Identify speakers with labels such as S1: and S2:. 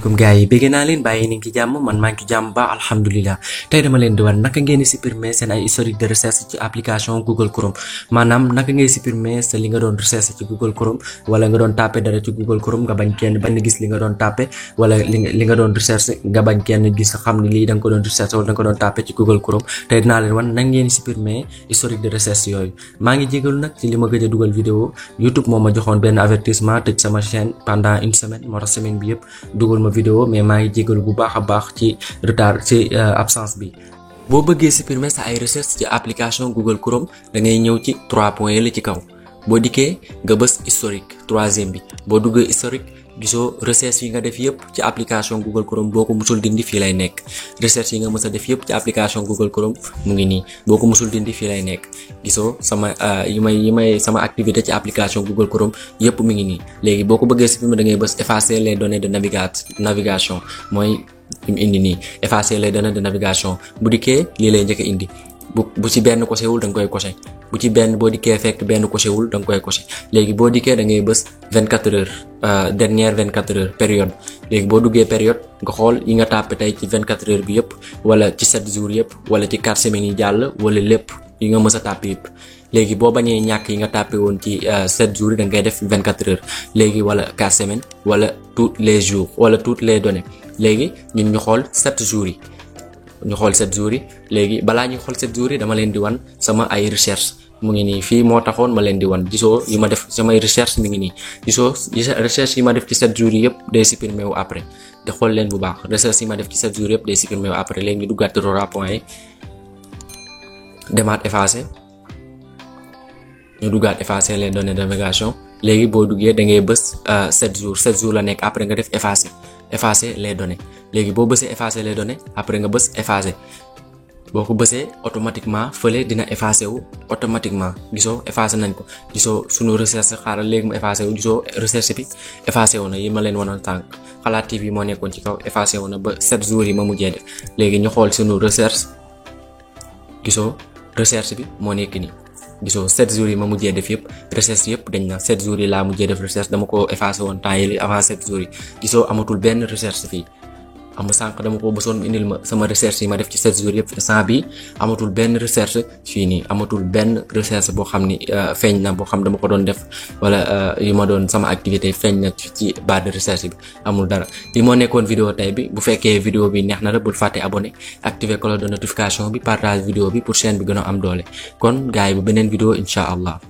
S1: Assalamualaikum guys, bëgg naa leen bàyyi ni ci jàmm man maa ngi ci jàmm ba alhamdulillah. Tey dama leen di wan naka ngeen di supprimer seen ay historique de recherche ci application Google Chrome. Maanaam naka ngay supprimer sa li nga doon recherche ci Google Chrome wala nga doon taper dara ci Google Chrome nga bañ kenn bañ gis li nga doon taper wala li nga doon recherche nga bañ kenn gis xam ni lii da nga ko doon recherche wala da nga ko doon taper ci Google Chrome. Tey dinaa leen wan naka ngeen di supprimer historique de recherche yooyu. Maa ngi jégalu nag ci li ma gëj a dugal vidéo YouTube moo ma joxoon benn avertissement tëj sama chaîne pendant une semaine moo tax semaine bi yëpp dugal ma vidéo mais maa ngi jégalu bu baax a baax ci retard ci absence bi. boo bëggee supprimer sa ay recherche ci application Google Chrome da ngay ñëw ci 3 points yi la ci kaw boo dikkee nga bës historique troisième bi boo duggee historique gisoo recherche yi nga def yëpp ci application Google Chrome boo ko musul dindi fii lay nekk recherche yi nga mës a def yëpp ci application Google Chrome mu ngi nii boo ko musul dindi fii lay nekk gisoo sama sama activité ci application Google Chrome yëpp mu ngi nii. Léegi boo ko bëggee supprimer da ngay bës effacer les données de navigation mooy fi mu indi nii effacer les données de navigation bu dikkee lii lay njëkk a indi bu ci benn coché wul da nga koy coché bu ci benn boo dikkee fekk benn coché wul da nga koy coché. Léegi boo dikkee da ngay bës 24 heures dernière 24 heures période. Léegi boo duggee période nga xool yi nga tàppe tey ci 24 heures bi yëpp wala ci 7 jours yëpp wala ci 4 semaines yi jàll wala lépp yi nga mës a tàppe yëpp. Léegi boo bañee ñàkk yi nga tàppe woon ci 7 jours yi da ngay def 24 heures léegi wala 4 semaines wala tous les jours wala toutes les données. Léegi ñun ñu xool 7 jours yi ñu xool 7 jours yi. Léegi balaa ñuy xool 7 jours yi dama leen di wan sama ay recherche mu ngi nii fii moo taxoon ma leen di wan gisoo yi ma def samay recherche mi ngi nii gisoo recherche yi ma def ci 7 jours yi yëpp day supprimer wu après te xool leen bu baax recherche yi ma def ci 7 jours yëpp day supprimer wu après. Léegi ñu duggaat 3 points yi demaat effacer ñu duggaat effacer les données de navigation. Léegi boo duggee da ngay bës 7 jours la nekk après nga def effacer les données. Léegi boo bësee effacer les données après nga bës effacer boo ko bësee automatiquement fële dina effacer wu automatiquement gisoo effacer nañ ko gisoo sunu recherche xaaral léegi mu effacer wu gisoo recherche bi effacer wu na yi ma leen wanoon tànk Xalaat TV moo nekkoon ci kaw effacer wu na ba 7 jours yi ma mujjee def. Léegi ñu xool sunu recherche gisoo recherche bi moo nekk nii gisoo 7 jours yi ma mujjee def yëpp recherche yëpp dañ na 7 jours yi laa mujjee def recherche dama ko effacer woon temps yi avant 7 jours yi gisoo amatul benn recherche fii am sànq dama ko bësoon indil ma sama recherche yi ma def ci 7 jours yëpp instant bi amatul benn recherche fii nii amatul benn recherche boo xam ni feeñ na boo xam dama ko doon def wala yi ma doon sama activité feeñ na ci barre de recherche bi amul dara. li moo nekkoon vidéo tey bi bu fekkee vidéo bi neex na la bul fàtte abonné activer cloche de notification bi partage vidéo bi pour chaîne bi gën a am doole kon gars yi bu beneen vidéo incha allah.